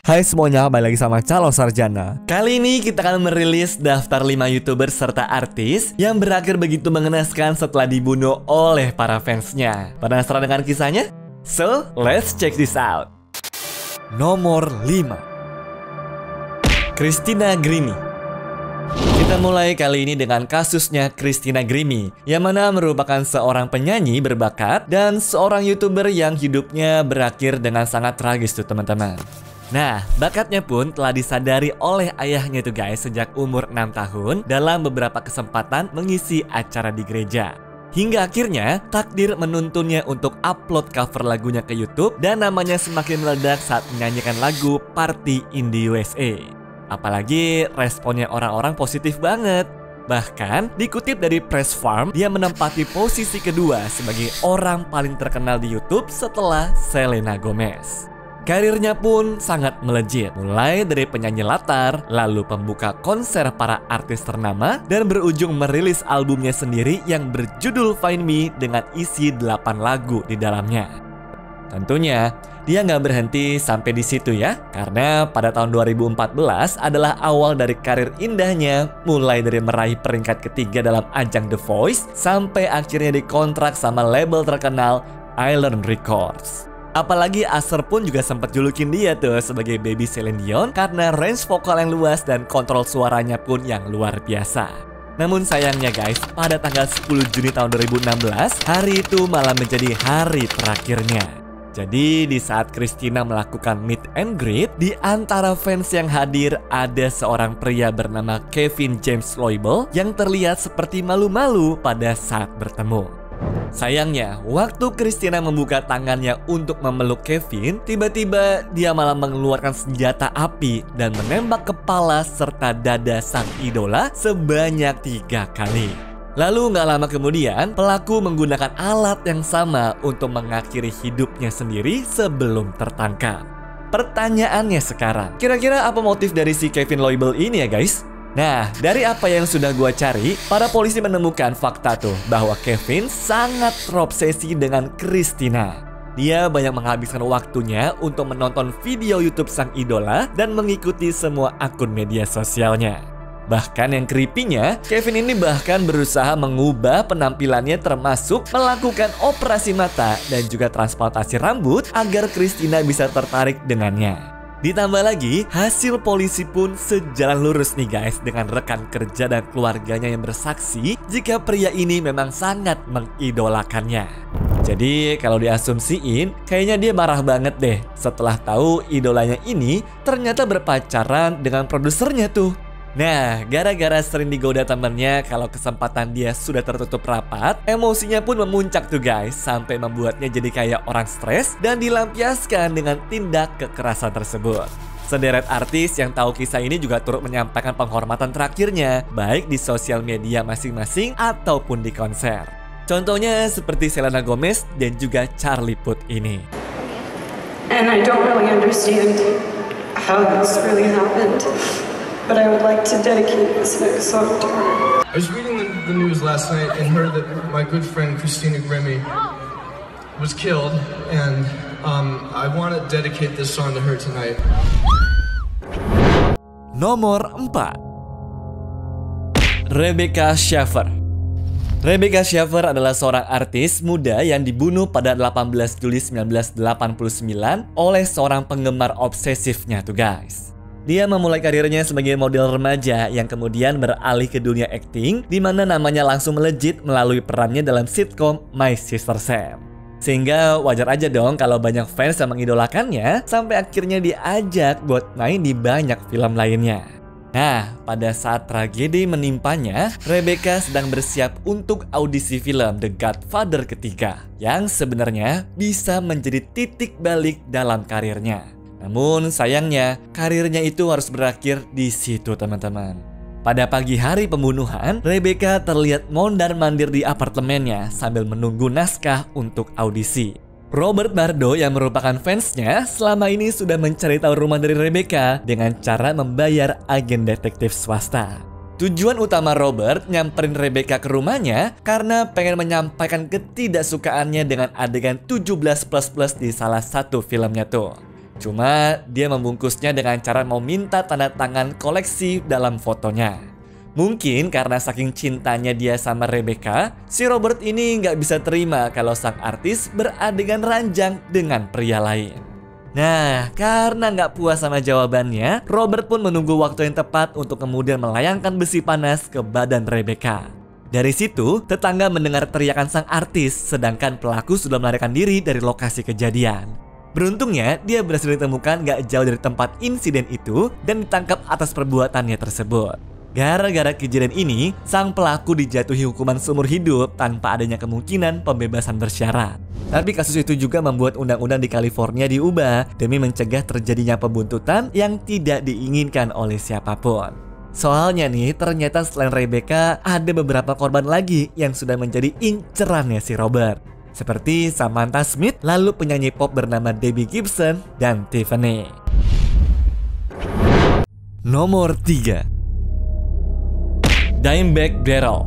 Hai semuanya, balik lagi sama Calon Sarjana. Kali ini kita akan merilis daftar 5 YouTuber serta artis yang berakhir begitu mengenaskan setelah dibunuh oleh para fansnya. Penasaran dengan kisahnya? So, let's check this out. Nomor 5, Christina Grimmie. Kita mulai kali ini dengan kasusnya Christina Grimmie, yang mana merupakan seorang penyanyi berbakat dan seorang YouTuber yang hidupnya berakhir dengan sangat tragis tuh teman-teman. Nah, bakatnya pun telah disadari oleh ayahnya tuh guys sejak umur 6 tahun dalam beberapa kesempatan mengisi acara di gereja. Hingga akhirnya takdir menuntunnya untuk upload cover lagunya ke YouTube dan namanya semakin meledak saat menyanyikan lagu Party in the USA. Apalagi responnya orang-orang positif banget. Bahkan dikutip dari Press Farm, dia menempati posisi kedua sebagai orang paling terkenal di YouTube setelah Selena Gomez. Karirnya pun sangat melejit, mulai dari penyanyi latar, lalu pembuka konser para artis ternama, dan berujung merilis albumnya sendiri yang berjudul Find Me dengan isi 8 lagu di dalamnya. Tentunya, dia nggak berhenti sampai di situ ya, karena pada tahun 2014 adalah awal dari karir indahnya, mulai dari meraih peringkat ketiga dalam ajang The Voice, sampai akhirnya dikontrak sama label terkenal Island Records. Apalagi Usher pun juga sempat julukin dia tuh sebagai baby Celine Dion karena range vokal yang luas dan kontrol suaranya pun yang luar biasa. Namun sayangnya guys, pada tanggal 10 Juni tahun 2016, hari itu malah menjadi hari terakhirnya. Jadi di saat Christina melakukan meet and greet, di antara fans yang hadir ada seorang pria bernama Kevin James Loibl yang terlihat seperti malu-malu pada saat bertemu. Sayangnya, waktu Christina membuka tangannya untuk memeluk Kevin, tiba-tiba dia malah mengeluarkan senjata api dan menembak kepala serta dada sang idola sebanyak 3 kali. Lalu nggak lama kemudian, pelaku menggunakan alat yang sama untuk mengakhiri hidupnya sendiri sebelum tertangkap. Pertanyaannya sekarang, kira-kira apa motif dari si Kevin Loibl ini ya guys? Nah, dari apa yang sudah gua cari, para polisi menemukan fakta tuh bahwa Kevin sangat terobsesi dengan Christina. Dia banyak menghabiskan waktunya untuk menonton video YouTube sang idola dan mengikuti semua akun media sosialnya. Bahkan yang creepy-nya, Kevin ini bahkan berusaha mengubah penampilannya termasuk melakukan operasi mata dan juga transplantasi rambut agar Christina bisa tertarik dengannya. Ditambah lagi, hasil polisi pun sejalan lurus nih guys dengan rekan kerja dan keluarganya yang bersaksi jika pria ini memang sangat mengidolakannya. Jadi kalau diasumsiin, kayaknya dia marah banget deh setelah tahu idolanya ini ternyata berpacaran dengan produsernya tuh. Nah, gara-gara sering digoda temannya kalau kesempatan dia sudah tertutup rapat, emosinya pun memuncak tuh guys, sampai membuatnya jadi kayak orang stres dan dilampiaskan dengan tindak kekerasan tersebut. Sederet artis yang tahu kisah ini juga turut menyampaikan penghormatan terakhirnya, baik di sosial media masing-masing ataupun di konser. Contohnya seperti Selena Gomez dan juga Charlie Puth ini. And I don't really understand how this really happened. But I would like to dedicate this next song to her. I was reading the news last night and heard that my good friend Christina Grimmie was killed, and I want to dedicate this song to her tonight. Nomor 4, Rebecca Schaeffer. Rebecca Schaeffer adalah seorang artis muda yang dibunuh pada 18 Juli 1989 oleh seorang penggemar obsesifnya tuh guys. Dia memulai karirnya sebagai model remaja yang kemudian beralih ke dunia akting, di mana namanya langsung melejit melalui perannya dalam sitkom My Sister Sam. Sehingga wajar aja dong kalau banyak fans yang mengidolakannya sampai akhirnya diajak buat main di banyak film lainnya. Nah, pada saat tragedi menimpanya, Rebecca sedang bersiap untuk audisi film The Godfather ketiga, yang sebenarnya bisa menjadi titik balik dalam karirnya. Namun sayangnya karirnya itu harus berakhir di situ teman-teman. Pada pagi hari pembunuhan, Rebecca terlihat mondar-mandir di apartemennya sambil menunggu naskah untuk audisi. Robert Bardo yang merupakan fansnya selama ini sudah mencari tahu rumah dari Rebecca dengan cara membayar agen detektif swasta. Tujuan utama Robert nyamperin Rebecca ke rumahnya karena pengen menyampaikan ketidaksukaannya dengan adegan 17++ di salah satu filmnya tuh. Cuma dia membungkusnya dengan cara mau minta tanda tangan koleksi dalam fotonya. Mungkin karena saking cintanya dia sama Rebecca, si Robert ini nggak bisa terima kalau sang artis beradegan ranjang dengan pria lain. Nah, karena nggak puas sama jawabannya, Robert pun menunggu waktu yang tepat untuk kemudian melayangkan besi panas ke badan Rebecca. Dari situ, tetangga mendengar teriakan sang artis, sedangkan pelaku sudah melarikan diri dari lokasi kejadian. Beruntungnya, dia berhasil ditemukan nggak jauh dari tempat insiden itu dan ditangkap atas perbuatannya tersebut. Gara-gara kejadian ini, sang pelaku dijatuhi hukuman seumur hidup tanpa adanya kemungkinan pembebasan bersyarat. Tapi kasus itu juga membuat undang-undang di California diubah demi mencegah terjadinya pembuntutan yang tidak diinginkan oleh siapapun. Soalnya nih, ternyata selain Rebecca, ada beberapa korban lagi yang sudah menjadi incerannya si Robert. Seperti Samantha Smith, lalu penyanyi pop bernama Debbie Gibson, dan Tiffany. Nomor 3. Dimebag Darrell.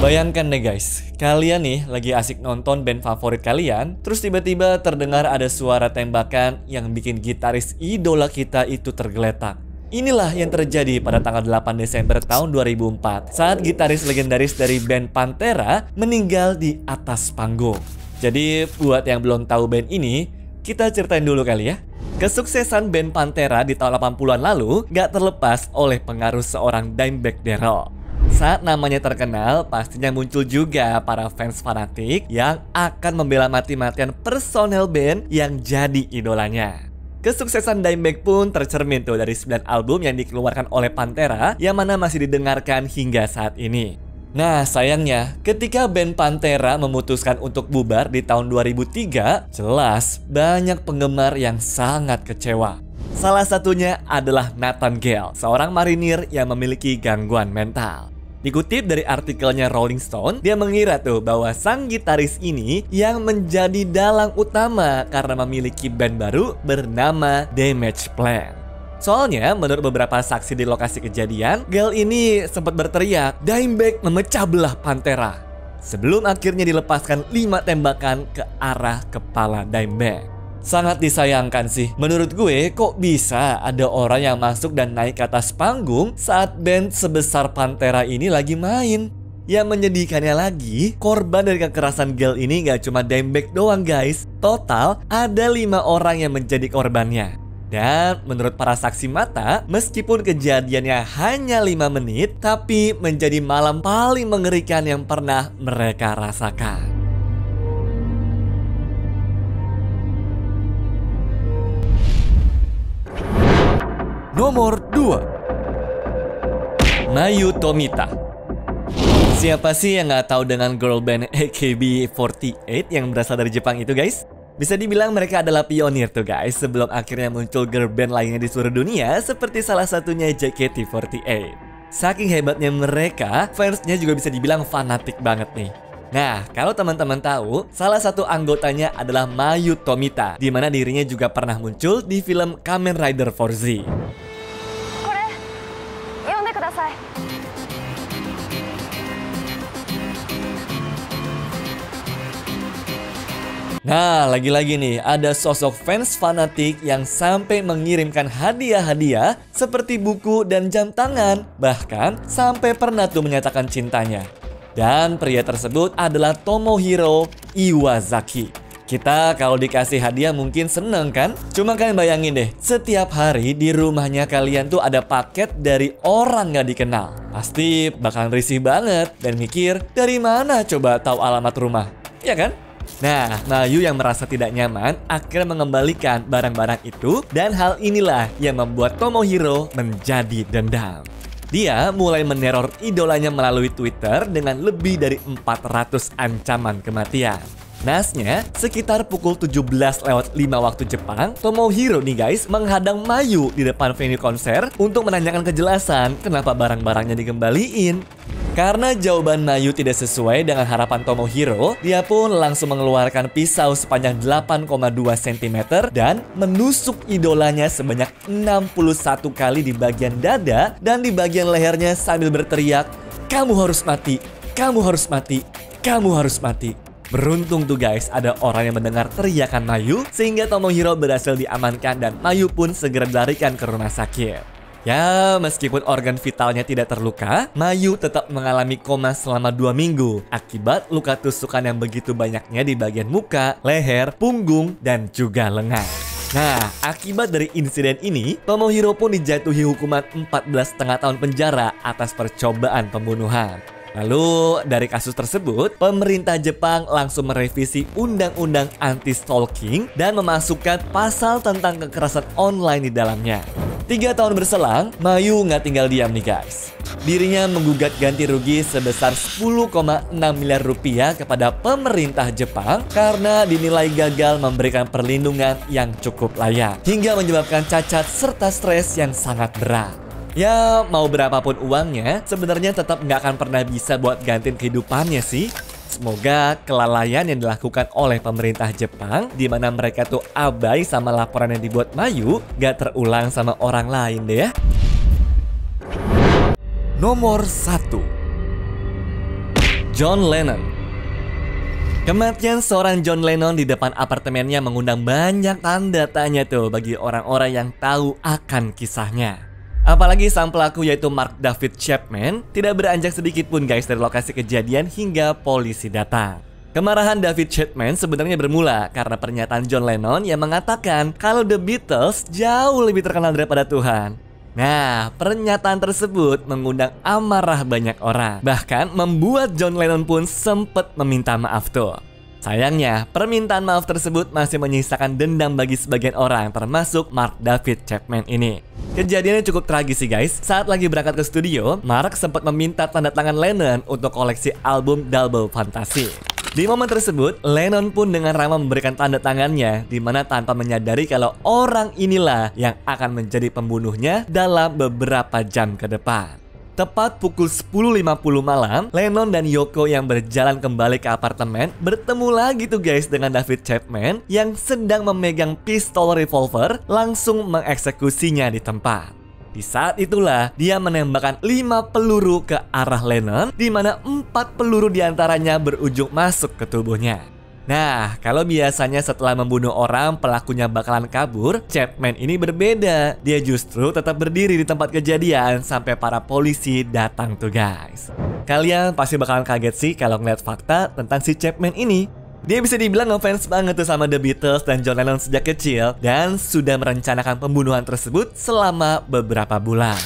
Bayangkan deh guys, kalian nih lagi asik nonton band favorit kalian, terus tiba-tiba terdengar ada suara tembakan yang bikin gitaris idola kita itu tergeletak. Inilah yang terjadi pada tanggal 8 Desember tahun 2004 saat gitaris legendaris dari band Pantera meninggal di atas panggung. Jadi buat yang belum tahu band ini, kita ceritain dulu kali ya. Kesuksesan band Pantera di tahun 80-an lalu gak terlepas oleh pengaruh seorang Dimebag Darrell. Saat namanya terkenal, pastinya muncul juga para fans fanatik yang akan membela mati-matian personel band yang jadi idolanya. Kesuksesan Dimebag pun tercermin tuh dari 9 album yang dikeluarkan oleh Pantera yang mana masih didengarkan hingga saat ini. Nah sayangnya, ketika band Pantera memutuskan untuk bubar di tahun 2003, jelas banyak penggemar yang sangat kecewa. Salah satunya adalah Nathan Gale, seorang marinir yang memiliki gangguan mental. Dikutip dari artikelnya Rolling Stone, dia mengira tuh bahwa sang gitaris ini yang menjadi dalang utama karena memiliki band baru bernama Damage Plan. Soalnya, menurut beberapa saksi di lokasi kejadian, Gale ini sempat berteriak, "Dimebag memecah belah Pantera." Sebelum akhirnya dilepaskan 5 tembakan ke arah kepala Dimebag. Sangat disayangkan sih. Menurut gue, kok bisa ada orang yang masuk dan naik ke atas panggung saat band sebesar Pantera ini lagi main? Yang menyedihkannya lagi, korban dari kekerasan Gale ini gak cuma Dimebag doang guys. Total, ada 5 orang yang menjadi korbannya. Dan menurut para saksi mata, meskipun kejadiannya hanya 5 menit, tapi menjadi malam paling mengerikan yang pernah mereka rasakan. Nomor 2. Mayu Tomita. Siapa sih yang gak tahu dengan girl band AKB48 yang berasal dari Jepang itu guys? Bisa dibilang mereka adalah pionir tuh guys, sebelum akhirnya muncul girl band lainnya di seluruh dunia seperti salah satunya JKT48. Saking hebatnya mereka, fansnya juga bisa dibilang fanatik banget nih. Nah, kalau teman-teman tahu, salah satu anggotanya adalah Mayu Tomita, di mana dirinya juga pernah muncul di film Kamen Rider 4Z. Nah, lagi-lagi nih, ada sosok fans fanatik yang sampai mengirimkan hadiah-hadiah seperti buku dan jam tangan. Bahkan, sampai pernah tuh menyatakan cintanya. Dan pria tersebut adalah Tomohiro Iwazaki. Kita kalau dikasih hadiah mungkin seneng kan? Cuma kalian bayangin deh, setiap hari di rumahnya kalian tuh ada paket dari orang gak dikenal. Pasti bakalan risih banget dan mikir, dari mana coba tahu alamat rumah? Ya kan? Nah, Mayu yang merasa tidak nyaman akhirnya mengembalikan barang-barang itu, dan hal inilah yang membuat Tomohiro menjadi dendam. Dia mulai meneror idolanya melalui Twitter dengan lebih dari 400 ancaman kematian. Nasnya, sekitar pukul 17:05 waktu Jepang, Tomohiro nih guys menghadang Mayu di depan venue konser untuk menanyakan kejelasan kenapa barang-barangnya dikembaliin. Karena jawaban Mayu tidak sesuai dengan harapan Tomohiro, dia pun langsung mengeluarkan pisau sepanjang 8,2 cm dan menusuk idolanya sebanyak 61 kali di bagian dada dan di bagian lehernya sambil berteriak, "Kamu harus mati, kamu harus mati, kamu harus mati." Beruntung tuh guys, ada orang yang mendengar teriakan Mayu sehingga Tomohiro berhasil diamankan dan Mayu pun segera dilarikan ke rumah sakit. Ya, meskipun organ vitalnya tidak terluka, Mayu tetap mengalami koma selama 2 minggu akibat luka tusukan yang begitu banyaknya di bagian muka, leher, punggung, dan juga lengan. Nah, akibat dari insiden ini, Tomohiro pun dijatuhi hukuman 14,5 tahun penjara atas percobaan pembunuhan. Lalu, dari kasus tersebut, pemerintah Jepang langsung merevisi undang-undang anti-stalking dan memasukkan pasal tentang kekerasan online di dalamnya. 3 tahun berselang, Mayu nggak tinggal diam nih guys. Dirinya menggugat ganti rugi sebesar 10,6 miliar rupiah kepada pemerintah Jepang karena dinilai gagal memberikan perlindungan yang cukup layak, hingga menyebabkan cacat serta stres yang sangat berat. Ya, mau berapapun uangnya, sebenarnya tetap nggak akan pernah bisa buat gantiin kehidupannya sih. Semoga kelalaian yang dilakukan oleh pemerintah Jepang, di mana mereka tuh abai sama laporan yang dibuat Mayu, gak terulang sama orang lain deh ya. Nomor 1. John Lennon. Kematian seorang John Lennon di depan apartemennya mengundang banyak tanda tanya tuh bagi orang-orang yang tahu akan kisahnya. Apalagi sang pelaku yaitu Mark David Chapman tidak beranjak sedikit pun guys dari lokasi kejadian hingga polisi datang. Kemarahan David Chapman sebenarnya bermula karena pernyataan John Lennon yang mengatakan kalau The Beatles jauh lebih terkenal daripada Tuhan. Nah, pernyataan tersebut mengundang amarah banyak orang. Bahkan membuat John Lennon pun sempat meminta maaf tuh. Sayangnya, permintaan maaf tersebut masih menyisakan dendam bagi sebagian orang, termasuk Mark David Chapman ini. Kejadiannya cukup tragis sih guys. Saat lagi berangkat ke studio, Mark sempat meminta tanda tangan Lennon untuk koleksi album Double Fantasy. Di momen tersebut, Lennon pun dengan ramah memberikan tanda tangannya, di mana tanpa menyadari kalau orang inilah yang akan menjadi pembunuhnya dalam beberapa jam ke depan. Tepat pukul 10.50 malam, Lennon dan Yoko yang berjalan kembali ke apartemen bertemu lagi tuh guys dengan David Chapman yang sedang memegang pistol revolver langsung mengeksekusinya di tempat. Di saat itulah dia menembakkan 5 peluru ke arah Lennon, di mana 4 peluru diantaranya berujung masuk ke tubuhnya. Nah, kalau biasanya setelah membunuh orang pelakunya bakalan kabur, Chapman ini berbeda. Dia justru tetap berdiri di tempat kejadian sampai para polisi datang tuh guys. Kalian pasti bakalan kaget sih kalau ngeliat fakta tentang si Chapman ini. Dia bisa dibilang ngefans banget tuh sama The Beatles dan John Lennon sejak kecil dan sudah merencanakan pembunuhan tersebut selama beberapa bulan.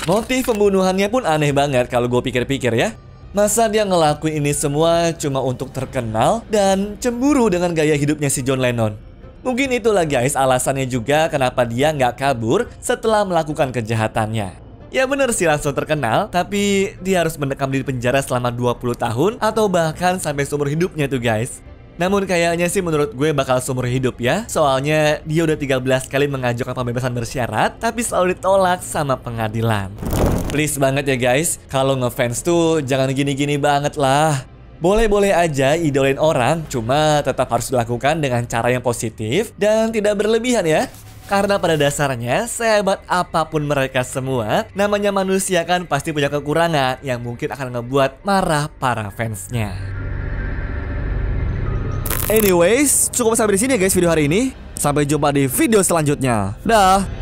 Motif pembunuhannya pun aneh banget kalau gue pikir-pikir ya. Masa dia ngelakuin ini semua cuma untuk terkenal dan cemburu dengan gaya hidupnya si John Lennon? Mungkin itulah guys alasannya juga kenapa dia nggak kabur setelah melakukan kejahatannya. Ya bener sih langsung terkenal, tapi dia harus mendekam di penjara selama 20 tahun atau bahkan sampai seumur hidupnya tuh guys. Namun kayaknya sih menurut gue bakal seumur hidup ya. Soalnya dia udah 13 kali mengajukan pembebasan bersyarat tapi selalu ditolak sama pengadilan. Please banget ya guys, kalau ngefans tuh jangan gini-gini banget lah. Boleh-boleh aja idolain orang, cuma tetap harus dilakukan dengan cara yang positif dan tidak berlebihan ya. Karena pada dasarnya, sehebat apapun mereka semua, namanya manusia kan pasti punya kekurangan yang mungkin akan ngebuat marah para fansnya. Anyways, cukup sampai di sini ya guys video hari ini. Sampai jumpa di video selanjutnya. Dah.